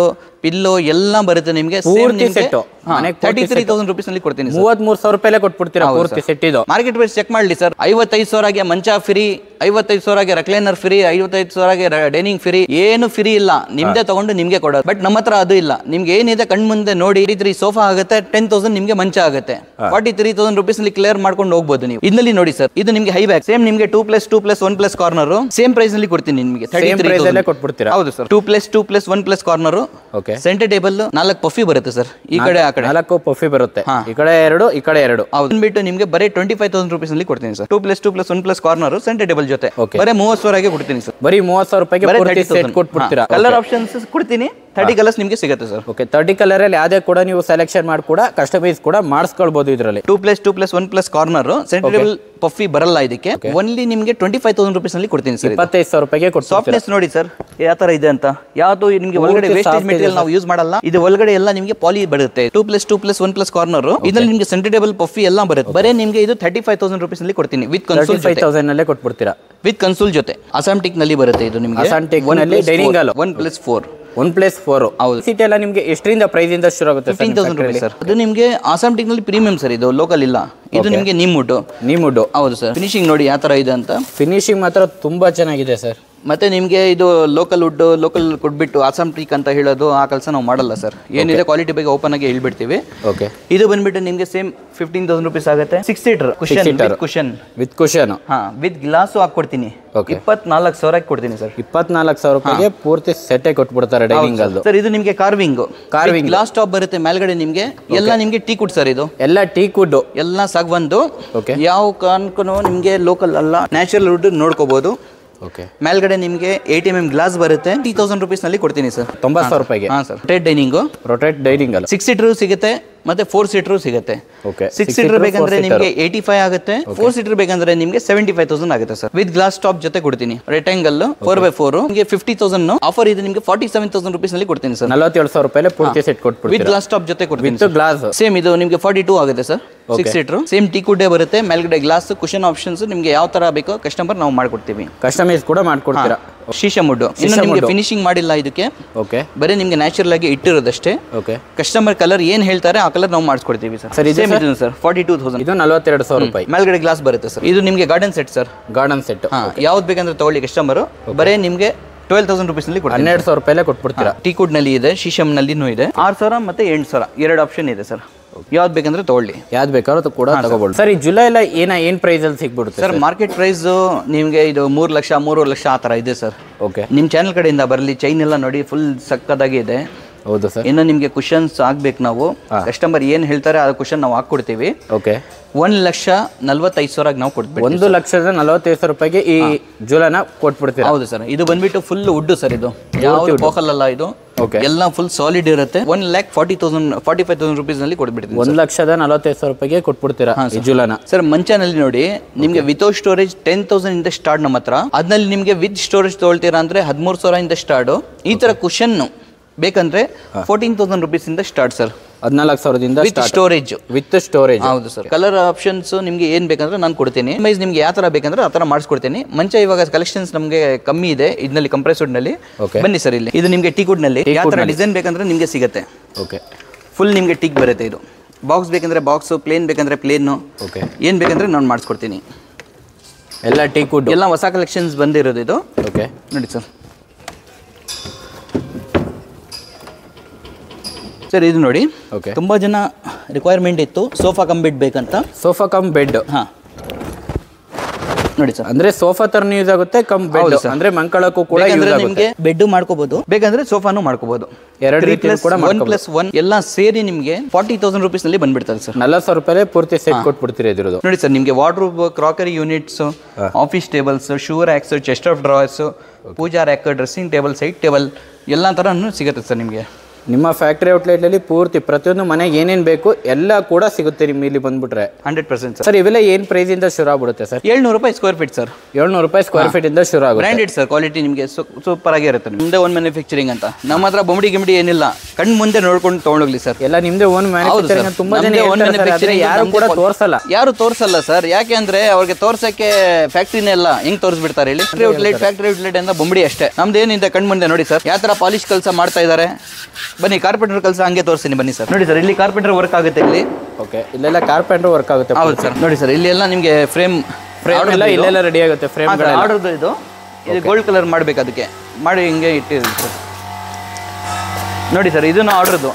ಪಿಲ್ಲೋ ಎಲ್ಲ ಬರುತ್ತೆ ನಿಮಗೆ. 33,000 rupees ನಲ್ಲಿ ಕೊಡ್ತೀನಿ. 33,000 ರೂಪಾಯಿ ಕೊಟ್ಬಿಡ್ತೀರಾ ಪೂರ್ತಿ ಸೆಟ್. ಇದು ಮಾರ್ಕೆಟ್ ಪ್ರೈಸ್ ಚೆಕ್ ಮಾಡಲಿ ಸರ್. 55,000ಗೆ ಮಂಚ ಫ್ರೀ, 55,000ಗೆ ರೆಕ್ಲೈನರ್ ಫ್ರೀ, 55,000ಗೆ ಡೈನಿಂಗ್ ಫ್ರೀ, ಏನು ಫ್ರೀ ಇಲ್ಲ. ನಿಮ್ದೇ ತಗೊಂಡು ನಿಮ್ಗೆ ಕೊಡೋದು. ಬಟ್ ನಮ್ಮ ಹತ್ರ ಅದು ಇಲ್ಲ. ನಿಮ್ಗೆ ಏನಿದೆ ಕಣ್ ಮುಂದೆ ನೋಡಿ. 33 ಸೋಫಾ ಆಗುತ್ತೆ, 10,000 ನಿಮ್ಗೆ ಮಂಚ ಆಗುತ್ತೆ. 43,000 rupees ನಲ್ಲಿ ಕ್ಲಿಯರ್ ಮಾಡ್ಕೊಂಡು ಹೋಗ್ಬೋದು ನೀವು. ಇದರಲ್ಲಿ ನೋಡಿ ಸರ್, ಇದು ನಿಮ್ಗೆ ಹೈ ಬ್ಯಾಕ್ ಸೇಮ್ ನಿಮ್ಗೆ 2+2+1 2+1+ ಕಾರ್ನರ್ ಸೇಮ್ ಪ್ರೈಸ್ ನಲ್ಲಿ ಕೊಡ್ತೀನಿ ನಿಮಗೆ. ಸೇಮ್ ಪ್ರೈಸ್ ಅಲ್ಲೇ ಕೊಟ್ಬಿಡ್ತೀರಾ? ಹೌದು sir. 2+2+1+ corner. Okay. Centre table 4 ಪಫಿ ಬರುತ್ತೆ ಸರ್. ಈ ಕಡೆ ಆ ಕಡೆ 4 ಪಫಿ ಬರುತ್ತೆ. ಈ ಕಡೆ 2 ಈ ಕಡೆ 2. ಹೌದು. ಬಿಟ್ಟು ನಿಮಗೆ ಬರೀ 25,000 ರೂಪೀಸ್ ನಲ್ಲಿ ಕೊಡ್ತೀನಿ ಸರ್. 2+2+1+ ಕಾರ್ನರ್ ಸೆಂಟರ್ ಟೇಬಲ್ ಜೊತೆ ಬರೀ 30,000 ಕೊಡ್ತೀನಿ ಸರ್. ಬರೀ 30,000 ರೂಪಾಯಿಗೆ ಪೂರ್ತಿ ಸೆಟ್ ಕೊಟ್ಬಿಡ್ತೀರಾ? ಕಲರ್ ಆಪ್ಷನ್ಸ್ ಕೊಡ್ತೀನಿ. 30 ಕಲರ್ಸ್ ನಿಮಗೆ ಸಿಗುತ್ತೆ ಸರ್. ಓಕೆ. 30 ಕಲರ್ ಅಲ್ಲಿ ಯಾವ್ದೇ ಕೂಡ ನೀವು ಸೆಲೆಕ್ಷನ್ ಮಾಡಿ ಕೂಡ ಕಸ್ಟಮೈಸ್ ಕೂಡ ಮಾಡಿಸ್ಕೊಳ್ಬಹುದು ಇದರಲ್ಲಿ. 2+2+1+ ಕಾರ್ನರ್ ಸೆಂಟರ್ ಟೇಬಲ್ ಪಫಿ ಬರಲ್ಲ ಇದಕ್ಕೆ. ಓನ್ಲಿ ನಿಮಗೆ 25,000 ರೂಪೀಸ್ ನಲ್ಲಿ ಕೊಡ್ತೀನಿ ಸರ್. 25,000 ರೂಪಾಯಿಗೆ ಕೊಡ್ತೀನಿ. ಸಾಫ್ಟ್ನೆಸ್ ನೋಡಿ ಸರ್ ಯಾವ ತರ ಇದೆ ಅಂತ. ಯಾವುದು ನಿಮಗೆ ಒಳಗಡೆ ವೇಸ್ಟೇಜ್ ಮೆಟೀರಿಯಲ್ ನಾವು ಯೂಸ್ ಮಾಡಲ್ಲ. ಇದು ಒಳಗಡೆ ಎಲ್ಲ ನಿಮಗೆ ಪಾಲಿ ಬರುತ್ತೆ. 2+2+1+ ಕಾರ್ನರ್ ಇದರಲ್ಲಿ ನಿಮಗೆ ಸೆಂಟರ್ ಟೇಬಲ್ ಪಫಿ ಎಲ್ಲ ಬರುತ್ತೆ. ಬರೇ ನಿಮಗೆ ಇದು 35,000 ರೂಪೀಸ್ ನಲ್ಲಿ ಕೊಡ್ತೀನಿ ವಿತ್ ಕನ್ಸೋಲ್. 35,000 ನಲ್ಲೇ ಕೊಟ್ಬಿಡ್ತೀರಾ ವಿತ್ ಕನ್ಸೋಲ್ ಜೊತೆ. ಅಸಾಂಟಿಕ್ ನಲ್ಲಿ ಬರುತ್ತೆ ಇದು ನಿಮಗೆ. ಅಸಾಂಟಿಕ್ ನಲ್ಲಿ ಡೈನಿಂಗ್ ಹಾಲ್ 1+4. 1+4. ಹೌದು. ಸೀಟ್ ಎಲ್ಲ ನಿಮಗೆ ಎಷ್ಟರಿಂದ ಪ್ರೈಸ್ ಇಂದ ಶುರು ಆಗುತ್ತೆ? 15,000 ರೂಪಾಯಿ ಸರ್. ಅದು ನಿಮಗೆ ಆಸಾಂಟಿಕ್ ನಲ್ಲಿ ಪ್ರೀಮಿಯಂ ಸರ್. ಇದು ಲೋಕಲ್ ಇಲ್ಲ. ಇದು ನಿಮಗೆ ನೀಮುಡ್. ಹೌದು ಸರ್. ಫಿನಿಶಿಂಗ್ ನೋಡಿ ಯಾವ ತರ ಇದೆ ಅಂತ. ಫಿನಿಶಿಂಗ್ ಮಾತ್ರ ತುಂಬಾ ಚೆನ್ನಾಗಿದೆ ಸರ್. ಮತ್ತೆ ನಿಮಗೆ ಇದು ಲೋಕಲ್ ವುಡ್ ಲೋಕಲ್ ಕೊಟ್ಬಿಟ್ಟು ಆಸಾಂಟಿಕ್ ಅಂತ ಹೇಳೋದು ಆ ಕೆಲಸ ನಾವು ಮಾಡಲ್ಲ ಸರ್. ಏನಿದೆ ಕ್ವಾಲಿಟಿ ಬಗ್ಗೆ ಓಪನ್ ಆಗಿ ಹೇಳ್ಬಿಡ್ತೀವಿ. ಓಕೆ. ಇದು ಬಂದ್ಬಿಟ್ಟು ನಿಮಗೆ ಸೇಮ್ 15,000 ರೂಪೀಸ್ ಆಗುತ್ತೆ. 6 seater cushion with cushion with glass ಹಾಕೊಡ್ತೀನಿ. 24,000 ಕೊಡ್ತೀನಿ ಸರ್. 24,000 ರೂಪಾಯಿಗೆ ಪೂರ್ತಿ ಸೆಟ್ ಕೊಟ್ಬಿಡ್ತಾರೆ ಡೈನಿಂಗ್ ಹಾಲ್. ಸರ್ ಇದು ನಿಮಗೆ ಕಾರ್ವಿಂಗ್ ಗ್ಲಾಸ್ ಟಾಪ್ ಬರುತ್ತೆ ಮೇಲ್ಗಡೆ ನಿಮಗೆ. ಎಲ್ಲ ನಿಮಗೆ ಟೀ ಕುಡ್ ಸರ್. ಇದು ಎಲ್ಲ ಟೀ ಕುಡ್ ಎಲ್ಲ ಸಾಗವಂದು. ಯಾವ ಕಾರಣಕ್ಕೂ ನಿಮಗೆ ಲೋಕಲ್ ಅಲ್ಲ, ನ್ಯಾಚುರಲ್ ವುಡ್ ನೋಡ್ಕೋಬಹುದು. ಓಕೆ. ಮೇಲ್ಗಡೆ ನಿಮಗೆ 8 mm ಗ್ಲಾಸ್ ಬರುತ್ತೆ. 30,000 ರೂಪೀಸ್ ನಲ್ಲಿ ಕೊಡ್ತೀನಿ ಸರ್. 90,000 ರೂಪಾಯಿಗೆ. ಹಾ ಸರ್. ರೊಟೇಟ್ ಡೈನಿಂಗ್ ಅಲ್ಲ 6 ಸೀಟರ್ ಸಿಗುತ್ತೆ ಮತ್ತೆ 4 ಸೀಟರ್ ಸಿಗುತ್ತೆ. ಓಕೆ. 6 ಸೀಟರ್ ಬೇಕಂದ್ರೆ ನಿಮಗೆ 85 ಆಗುತ್ತೆ. 4 ಸೀಟರ್ ಬೇಕಂದ್ರೆ ನಿಮಗೆ 75,000 ಆಗುತ್ತೆ ಸರ್. ವಿತ್ ಗ್ಲಾಸ್ ಟಾಪ್ ಜೊತೆ ಕೊಡ್ತೀನಿ. ರೆಕ್ಟಾಂಗಲ್ 4x4 ನಿಮಗೆ 50,000 ಆಫರ್ ಇದೆ. ನಿಮಗೆ 47,000 ರೂಪೀಸ್ ನಲ್ಲಿ ಕೊಡ್ತೀನಿ ಸರ್. 47,000 ರೂಪಾಯಿಗೆ ಪೂರ್ತಿ ಸೆಟ್ ಕೊಟ್ಬಿಡ್ತೀನಿ. ವಿತ್ ಗ್ಲಾಸ್ ಟಾಪ್ ಜೊತೆ ಕೊಡ್ತೀನಿ. ವಿತ್ ಗ್ಲಾಸ್ ಸೇಮ್ ಇದು ನಿಮಗೆ 42 ಆಗುತ್ತೆ ಸರ್. 6 ಸೀಟರ್ ಸೇಮ್ ಟೀ ಕುಡ್ಡೆ ಬರುತ್ತೆ. ಮೇಲ್ಗಡೆ ಗ್ಲಾಸ್ ಕುಶನ್ ಆಪ್ಷನ್ಸ್ ನಿಮಗೆ ಯಾವ ತರ ಬೇಕೋ ಕಸ್ಟಮರ್ ನಾವು ಮಾಡ್ಕೊಡ್ತೀವಿ. ಕಸ್ಟಮೈಸ್ ಕೂಡ ಮಾಡ್ಕೊಡ್ತೀರಾ? ಶೀಶಾ ವುಡ್ ಇನ್ನು ನಿಮಗೆ ಫಿನಿಶಿಂಗ್ ಮಾಡಿಲ್ಲ ಇದಕ್ಕೆ. ಓಕೆ. ಬರೀ ನಿಮಗೆ ನ್ಯಾಚುರಲ್ ಆಗಿ ಇಟ್ಟಿರೋದಷ್ಟೇ. ಓಕೆ. ಕಸ್ಟಮರ್ ಕಲರ್ ಏನ್ ಹೇಳ್ತಾರೆ ಆ ಕಲರ್ ನಾವು ಮಾಡಿಸ್ಕೊಡ್ತೀವಿ ಸರ್. ಸರ್ ಇದು ಸರ್ 42,000. ಇದು 42,000 ರೂಪಾಯಿ. ಮೇಲ್ಗಡೆ ಗ್ಲಾಸ್ ಬರುತ್ತೆ ಸರ್. ಇದು ನಿಮಗೆ garden set sir. Garden set ಯಾವ್ದು ಬೇಕಂದ್ರೆ ತಗೊಳ್ಳಿ ಕಸ್ಟಮರ್. ಬರೀ ನಿಮಗೆ 12,000 ರೂಪೀಸ್ ನಲ್ಲಿ 12,000 ರೂಪಾಯಿಲೆ ಕೊಟ್ಬಿಡ್ತೀರಾ. ಟೀ ಕುಡ್ ನಲ್ಲಿ ಇದೆ, ಶೀಶಮ್ ನಲ್ಲಿನೂ ಇದೆ. 6,000 ಮತ್ತೆ 8,000 ಎರಡು ಆಪ್ಷನ್ ಇದೆ ಸರ್. ಯಾವ್ದು ಬೇಕಂದ್ರೆ ತಗೊಳ್ಳಿ. ಯಾವ್ದು ಬೇಕಾದ್ರೂ ಕೂಡ ತಗೋಬಹುದು ಸರ್. ಈ ಜುಲೈ ಎಲ್ಲ ಏನ್ ಪ್ರೈಸ್ ಅಲ್ಲಿ ಸಿಗ್ಬಿಡುತ್ತೆ ಸರ್? ಮಾರ್ಕೆಟ್ ಪ್ರೈಸ್ ನಿಮಗೆ ಇದು 3 ಲಕ್ಷ 3.5 ಲಕ್ಷ ಆ ತರ ಇದೆ ಸರ್. ಓಕೆ. ನಿಮ್ ಚಾನಲ್ ಕಡೆಯಿಂದ ಬರಲಿ. ಚೈನ್ ಎಲ್ಲ ನೋಡಿ ಫುಲ್ ಸಕ್ಕದಾಗಿ ಇದೆ. ಹೌದು ಸರ್. ಇನ್ನು ನಿಮಗೆ ಕುಶನ್ಸ್ ಆಗ್ಬೇಕು. ನಾವು ಕಸ್ಟಮರ್ ಏನ್ ಹೇಳ್ತಾರೆ ಆ ಕುಶನ್ ನಾವು ಹಾಕೊಡ್ತೀವಿ. ಓಕೆ. 1,45,000 ನಾವು ಕೊಡ್ತೀವಿ. 1,45,000 ರೂಪಾಯಿಗೆ ಈ ಜುಲೈನ ಕೊಟ್ಬಿಡ್ತೀವಿ. ಹೌದು ಸರ್. ಇದು ಬಂದ್ಬಿಟ್ಟು ಫುಲ್ ವುಡ್ ಸರ್. ಇದು ಯಾವ್ದು ಬೋಕಲ್ ಅಲ್ಲ ಇದು. ಎಲ್ಲ ಫುಲ್ ಸಾಲಿಡ್ ಇರುತ್ತೆ. 1,45,000 ರೂಪೀಸ್ ನಲ್ಲಿ ಕೊಟ್ಬಿಡ್ತೀವಿ. 1,45,000 ರೂಪಾಯಿಗೆ ಕೊಟ್ಬಿಡ್ತೀರಾ ಈ ಜುಲೈನ ಸರ್. ಮಂಚಾನಲ್ಲಿ ನೋಡಿ ನಿಮ್ಗೆ ವಿತೌಟ್ ಸ್ಟೋರೇಜ್ 10,000 ಇಂದ ಸ್ಟಾರ್ಟ್ ನಮ್ಮ ಹತ್ರ. ಅದ್ನಲ್ಲಿ ನಿಮ್ಗೆ ವಿತ್ ಸ್ಟೋರೇಜ್ ತಗೊಳ್ತೀರಾ ಅಂದ್ರೆ 13,000 ಇಂದ ಸ್ಟಾರ್ಟ್. ಈ ತರ ಕುಶನ್ ಬೇಕಂದ್ರೆ 14,000 ರೂಪೀಸ್ ಇಂದ ಸ್ಟಾರ್ಟ್ ಸರ್. 14,000ದಿಂದ ವಿತ್ ಸ್ಟೋರೇಜ್. With storage. ಹೌದು ಸರ್. ಕಲರ್ ಆಪ್ಷನ್ಸ್ ನಿಮ್ಗೆ ಏನ್ ಬೇಕಂದ್ರೆ ನಾನು ಕೊಡ್ತೀನಿ. ನಿಮ್ಗೆ ಯಾವ ತರ ಬೇಕಂದ್ರೆ ಆ ತರ ಮಾಡಿಸ್ಕೊಡ್ತೀನಿ. ಮಂಚ ಇವಾಗ ಕಲೆಕ್ಷನ್ಸ್ ನಮಗೆ ಕಮ್ಮಿ ಇದೆ ಇದರಲ್ಲಿ ಕಂಪ್ರೆಸ್ಡ್ ನಲ್ಲಿ. ಬನ್ನಿ ಸರ್ ಇಲ್ಲಿ. ಇದು ನಿಮ್ಗೆ ಟೀ ಕುಡ್ ನಲ್ಲಿ ಯಾವ ತರ ಡಿಸೈನ್ ಬೇಕಂದ್ರೆ ನಿಮ್ಗೆ ಸಿಗುತ್ತೆ. ಓಕೆ. ಫುಲ್ ನಿಮ್ಗೆ ಟೀಕ್ ಬರುತ್ತೆ. ಇದು ಬಾಕ್ಸ್ ಬೇಕಂದ್ರೆ ಬಾಕ್ಸ್, ಪ್ಲೇನ್ ಬೇಕಂದ್ರೆ ಪ್ಲೇನ್. ಓಕೆ. ಏನ್ ಬೇಕಂದ್ರೆ ನಾನು ಮಾಡಿಸ್ಕೊಡ್ತೀನಿ. ಎಲ್ಲ ಟೀ ಕುಡ್ ಎಲ್ಲ ಹೊಸ ಕಲೆಕ್ಷನ್ಸ್ ಬಂದಿರೋದು ಇದು. ಓಕೆ. ನೋಡಿ ಸರ್. ಸರ್ ಇದು ನೋಡಿ ತುಂಬಾ ಜನ ರಿಕ್ವೈರ್ಮೆಂಟ್ ಇತ್ತು ಸೋಫಾ ಕಮ್ ಬೆಡ್ ಬೇಕಂತ. Sofa cum bed. ಹಾ ನೋಡಿ ಸರ್. ಅಂದ್ರೆ ಸೋಫಾ ತರ ಯೂಸ್ ಆಗುತ್ತೆ. ಕಮ್ ಬೆಡ್ ಅಂದ್ರೆ ಮಂಕಳಕ್ಕೂ ಕೂಡ ಯೂಸ್ ಆಗುತ್ತೆ. ನಿಮಗೆ ಬೆಡ್ ಮಾಡ್ಕೋಬಹುದು, ಬೇಕಂದ್ರೆ ಸೋಫಾನು ಮಾಡ್ಕೋಬಹುದು. ಎರಡು ರೀತಿ ಕೂಡ 1+1 ಎಲ್ಲ ಸೇರಿ ನಿಮಗೆ 40,000 ರೂಪೀಸ್ ನಲ್ಲಿ ಬಂದ್ಬಿಡ್ತದೆ ಸರ್. 40,000 ರೂಪಾಯಿ ಪೂರ್ತಿ ಸೆಟ್ ಕೊಟ್ಬಿಡ್ತೀರಾ ಇದ್ರದ್ದು. ನೋಡಿ ಸರ್. ನಿಮಗೆ wardrobe, crockery units, office tables, shoe racks, chest of drawers, pooja rack, dressing table, side table ಎಲ್ಲ ತರನು ಸಿಗುತ್ತೆ ಸರ್ ನಿಮಗೆ. ನಿಮ್ಮ ಫ್ಯಾಕ್ಟರಿ ಔಟ್ಲೆಟ್ ಅಲ್ಲಿ ಪೂರ್ತಿ ಪ್ರತಿಯೊಂದು ಮನೆಗೆ ಏನೇನು ಬೇಕು ಎಲ್ಲ ಕೂಡ ಸಿಗುತ್ತೆ ನಿಮ್ಗೆ ಇಲ್ಲಿ ಬಂದ್ಬಿಟ್ರೆ. 100% ಸರ್. ಇವೆಲ್ಲ ಏನ್ ಪ್ರೈಸ್ ಇಂದ ಶುರು ಆಗ್ಬಿಡುತ್ತೆ ಸರ್? 700 ರೂಪಾಯಿ ಸ್ಕ್ವೇರ್ ಫೀಟ್ ಸರ್. 700 ರೂಪಾಯಿ ಸ್ಕ್ವೇರ್ ಫೀಟ್ ಇಂದ ಶುರು ಆಗುತ್ತೆ. Branded sir. ಕ್ವಾಲಿಟಿ ನಿಮಗೆ ಸೂಪರ್ ಆಗಿ ಇರುತ್ತೆ. ನಿಮ್ದೇ ಓನ್ ಮ್ಯಾನುಫ್ಯಾಕ್ಚರಿಂಗ್ ಅಂತ. ನಮ್ಮ ಹತ್ರ ಬೊಂಬಡಿ ಗಿಂಬಡಿ ಏನಿಲ್ಲ. ಕಣ್ಣು ಮುಂದೆ ನೋಡ್ಕೊಂಡು ತಗೊಂಡೋಗ್ಲಿ ಸರ್. ಎಲ್ಲ ನಿಮ್ದೇ ಓನ್ ಮ್ಯಾನುಫ್ಯಾಕ್ಚರಿಂಗ್. ತುಂಬಾ ಜನ ಯಾರು ಕೂಡ ತೋರಿಸಲ್ಲ. ಯಾರು ತೋರಿಸಲ್ಲ ಸರ್. ಯಾಕೆ ಅಂದ್ರೆ ಅವ್ರಿಗೆ ತೋರ್ಸಕ್ಕೆ ಫ್ಯಾಕ್ಟ್ರಿನೇ ಇಲ್ಲ. ಹೆಂಗ್ ತೋರಿಸ್ಬಿಡ್ತಾರೆ ಹೇಳಿ? ಫ್ಯಾಕ್ಟ್ರಿ ಔಟ್ಲೆಟ್ ಅಂತ ಬೊಂಬಡಿ ಅಷ್ಟೇ. ನಮ್ದು ಏನಿದೆ ಕಣ್ಣು ಮುಂದೆ ನೋಡಿ ಸರ್. ಯಾವ ತರ ಪಾಲಿಶ್ ಕೆಲಸ ಮಾಡ್ತಾ ಇದ್ದಾರೆ. ಬನ್ನಿ ಕಾರ್ಪೆಂಟರ್ ಕೆಲಸ ಹಂಗೆ ತೋರಿಸ್ತೀನಿ ಬನ್ನಿ ಸರ್. ನೋಡಿ ಸರ್. ಇಲ್ಲಿ ಕಾರ್ಪೆಂಟರ್ ವರ್ಕ್ ಆಗುತ್ತೆ ಇಲ್ಲಿ. ಓಕೆ. ಇಲ್ಲೆಲ್ಲ ಕಾರ್ಪೆಂಟರ್ ವರ್ಕ್ ಆಗುತ್ತೆ. ಹೌದು ಸರ್. ನೋಡಿ ಸರ್. ಇಲ್ಲಿ ಎಲ್ಲ ನಿಮಗೆ ಫ್ರೇಮ್ ಎಲ್ಲ ಇಲ್ಲೆಲ್ಲ ರೆಡಿ ಆಗುತ್ತೆ. ಫ್ರೇಮ್ ಆರ್ಡರ್ದು ಇದು ಗೋಲ್ಡ್ ಕಲರ್ ಮಾಡ್ಬೇಕು. ಅದಕ್ಕೆ ಮಾಡಿ ಹಿಂಗೆ ಇಟ್ಟಿರಿ ಸರ್. ನೋಡಿ ಸರ್. ಇದನ್ನು ಆರ್ಡರ್ದು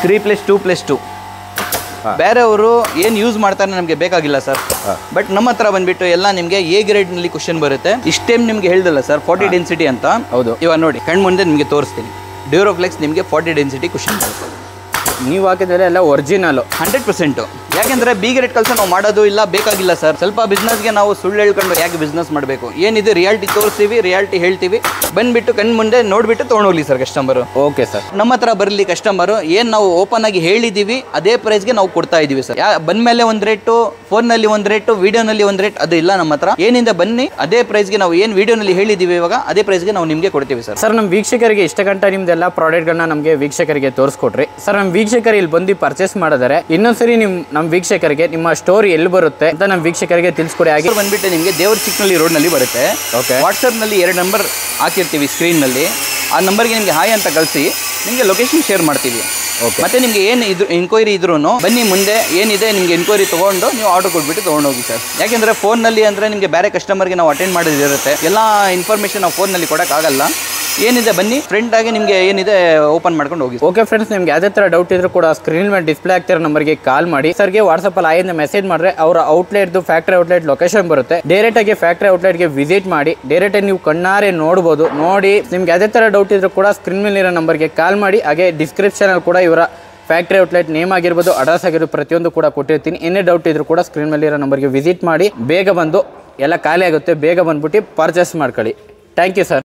3+2+2 ಬೇರೆಯವರು ಏನ್ ಯೂಸ್ ಮಾಡ್ತಾರೆ ನಮಗೆ ಬೇಕಾಗಿಲ್ಲ ಸರ್. ಬಟ್ ನಮ್ಮ ಹತ್ರ ಬಂದ್ಬಿಟ್ಟು ಎಲ್ಲ ನಿಮಗೆ ಎ ಗ್ರೇಡ್ ನಲ್ಲಿ ಕ್ವಶನ್ ಬರುತ್ತೆ. ಇಷ್ಟೇಮ್ ನಿಮ್ಗೆ ಹೇಳ್ದಲ್ಲ ಸರ್ 40 ಡೆನ್ಸಿಟಿ ಅಂತ. ಹೌದು, ಇವಾಗ ನೋಡಿ ಕಣ್ ಮುಂದೆ ನಿಮಗೆ ತೋರಿಸ್ತೀನಿ. ಡ್ಯೂರೋಫ್ಲೆಕ್ಸ್ ನಿಮಗೆ 40 ಡೆನ್ಸಿಟಿ ಕ್ವಶನ್ ಬರುತ್ತೆ. ನೀವು ಹಾಕಿದ್ರೆ ಎಲ್ಲ ಒರಿಜಿನಲ್ 100%. ಯಾಕೆಂದ್ರೆ ಬಿ ಗ್ರೇಡ್ ಕೆಲಸ ನಾವು ಮಾಡೋದು ಇಲ್ಲ, ಬೇಕಾಗಿಲ್ಲ ಸರ್. ಸ್ವಲ್ಪ ಬಿಸ್ನೆಸ್ಗೆ ನಾವು ಸುಳ್ಳು ಹೇಳ್ಕೊಂಡು ಯಾಕೆ ಬಿಸ್ನೆಸ್ ಮಾಡಬೇಕು? ಏನಿದೆ ರಿಯಾಲಿಟಿ ತೋರಿಸ್ತೀವಿ, ರಿಯಾಲಿಟಿ ಹೇಳ್ತೀವಿ, ಬಂದ್ಬಿಟ್ಟು ಕಣ್ ಮುಂದೆ ನೋಡ್ಬಿಟ್ಟು ತೊಗೊಂಡೋಗ್ಲಿ ಸರ್ ಕಸ್ಟಮರ್. Okay sir. ನಮ್ಮ ಹತ್ರ ಬರಲಿ ಕಸ್ಟಮರ್, ಏನ್ ನಾವು ಓಪನ್ ಆಗಿ ಹೇಳಿದೀವಿ ಅದೇ ಪ್ರೈಸ್ಗೆ ನಾವು ಕೊಡ್ತಾ ಇದೀವಿ ಸರ್. ಬಂದ್ಮೇಲೆ ಒಂದ್ ರೇಟು, ಫೋನ್ ನಲ್ಲಿ ಒಂದ್ ರೇಟು, ವಿಡಿಯೋನಲ್ಲಿ ಒಂದ್ ರೇಟ್ ಅದು ಇಲ್ಲ ನಮ್ಮ ಹತ್ರ. ಏನಿಂದ ಬನ್ನಿ ಅದೇ ಪ್ರೈಸ್ಗೆ ನಾವು ಏನ್ ವಿಡಿಯೋನಲ್ಲಿ ಹೇಳಿದೀವಿ ಇವಾಗ ಅದೇ ಪ್ರೈಸ್ಗೆ ನಾವು ನಿಮಗೆ ಕೊಡ್ತೀವಿ ಸರ್. ಸರ್ ನಮ್ಮ ವೀಕ್ಷಕರಿಗೆ ಇಷ್ಟ ಗಂಟ ನಿಮ್ದೆಲ್ಲ ಪ್ರಾಡಕ್ಟ್ಗಳನ್ನ ನಮಗೆ ವೀಕ್ಷಕರಿಗೆ ತೋರಿಸ್ಕೊಟ್ರಿ ಸರ್. ನಮ್ಮ ವೀಕ್ಷಕರು ಇಲ್ಲಿ ಬಂದು ಪರ್ಚೇಸ್ ಮಾಡಿದರೆ ಇನ್ನೊಂದ್ಸರಿ ನಮ್ಮ ವೀಕ್ಷಕರಿಗೆ ನಿಮ್ಮ ಸ್ಟೋರ್ ಎಲ್ಲಿ ಬರುತ್ತೆ ಅಂತ ನಮ್ಮ ವೀಕ್ಷಕರಿಗೆ ತಿಳಿಸ್ಕೊಡಿ. ಹಾಗೆ ಬಂದ್ಬಿಟ್ಟು ನಿಮಗೆ ದೇವರ ಚಿಕ್ಕನಹಳ್ಳಿ ರೋಡ್ ನಲ್ಲಿ ಬರುತ್ತೆ. ಓಕೆ, ವಾಟ್ಸ್ಆಪ್ ನಲ್ಲಿ 2 ನಂಬರ್ ಹಾಕಿರ್ತೀವಿ ಸ್ಕ್ರೀನ್ ನಲ್ಲಿ. ಆ ನಂಬರ್ಗೆ ನಿಮಗೆ ಹಾಯ್ ಅಂತ ಕಳಿಸಿ ನಿಮಗೆ ಲೊಕೇಶನ್ ಶೇರ್ ಮಾಡ್ತೀವಿ. ಓಕೆ, ಮತ್ತೆ ನಿಮಗೆ ಏನು ಇದು ಎನ್ಕ್ವೈರಿ ಇದ್ರೂ ಬನ್ನಿ, ಮುಂದೆ ಏನಿದೆ ನಿಮಗೆ ಎನ್ಕ್ವೈರಿ ತೊಗೊಂಡು ನೀವು ಆರ್ಡರ್ ಕೊಟ್ಬಿಟ್ಟು ತೊಗೊಂಡೋಗಿ ಸರ್. ಯಾಕೆಂದರೆ ಫೋನ್ನಲ್ಲಿ ಅಂದರೆ ನಿಮಗೆ ಬೇರೆ ಕಸ್ಟಮರ್ಗೆ ನಾವು ಅಟೆಂಡ್ ಮಾಡೋದಿರುತ್ತೆ, ಎಲ್ಲ ಇನ್ಫಾರ್ಮೇಷನ್ ನಾವು ಫೋನ್ನಲ್ಲಿ ಕೊಡೋಕ್ಕಾಗಲ್ಲ. ಏನಿದೆ ಬನ್ನಿ, ಫ್ರೆಂಡ್ ಆಗಿ ನಿಮಗೆ ಏನಿದೆ ಓಪನ್ ಮಾಡ್ಕೊಂಡು ಹೋಗಿ. ಓಕೆ ಫ್ರೆಂಡ್ಸ್, ನಿಮ್ಗೆ ಯಾವುದೇ ಥರ ಡೌಟ್ ಇದ್ರೂ ಕೂಡ ಸ್ಕ್ರೀನ್ ಮೇಲೆ ಡಿಸ್ಪ್ಲೇ ಆಗ್ತಿರೋ ನಂಬರ್ಗೆ ಕಾಲ್ ಮಾಡಿ. ಸರ್ಗೆ ವಾಟ್ಸಪ್ಪಲ್ಲಿ ಆಯಿಂದ ಮೆಸೇಜ್ ಮಾಡಿದ್ರೆ ಅವರ ಔಟ್ಲೆಟ್ದು ಫ್ಯಾಕ್ಟ್ರಿ ಔಟ್ಲೆಟ್ ಲೊಕೇಶನ್ ಬರುತ್ತೆ. ಡೈರೆಕ್ಟಾಗಿ ಫ್ಯಾಕ್ಟ್ರಿ ಔಟ್ಲೆಟ್ಗೆ ವಿಸಿಟ್ ಮಾಡಿ ಡೈರೆಕ್ಟಾಗಿ ನೀವು ಕಣ್ಣಾರೆ ನೋಡ್ಬೋದು. ನೋಡಿ ನಿಮ್ಗೆ ಯಾವುದೇ ಥರ ಡೌಟ್ ಇದ್ರೂ ಕೂಡ ಸ್ಕ್ರೀನ್ ಮೇಲೆ ಇರೋ ನಂಬರ್ಗೆ ಕಾಲ್ ಮಾಡಿ. ಹಾಗೆ ಡಿಸ್ಕ್ರಿಪ್ಷನಲ್ಲಿ ಕೂಡ ಇವರ ಫ್ಯಾಕ್ಟ್ರಿ ಔಟ್ಲೆಟ್ ನೇಮ್ ಆಗಿರ್ಬೋದು, ಅಡ್ರೆಸ್ ಆಗಿರ್ಬೋದು, ಪ್ರತಿಯೊಂದು ಕೂಡ ಕೊಟ್ಟಿರ್ತೀನಿ. ಏನೇ ಡೌಟ್ ಇದ್ರೂ ಕೂಡ ಸ್ಕ್ರೀನ್ ಮೇಲೆ ಇರೋ ನಂಬರ್ಗೆ ವಿಸಿಟ್ ಮಾಡಿ. ಬೇಗ ಬಂದು ಎಲ್ಲ ಖಾಲಿ ಆಗುತ್ತೆ, ಬೇಗ ಬಂದ್ಬಿಟ್ಟು ಪರ್ಚೇಸ್ ಮಾಡ್ಕೊಳ್ಳಿ. Thank you sir.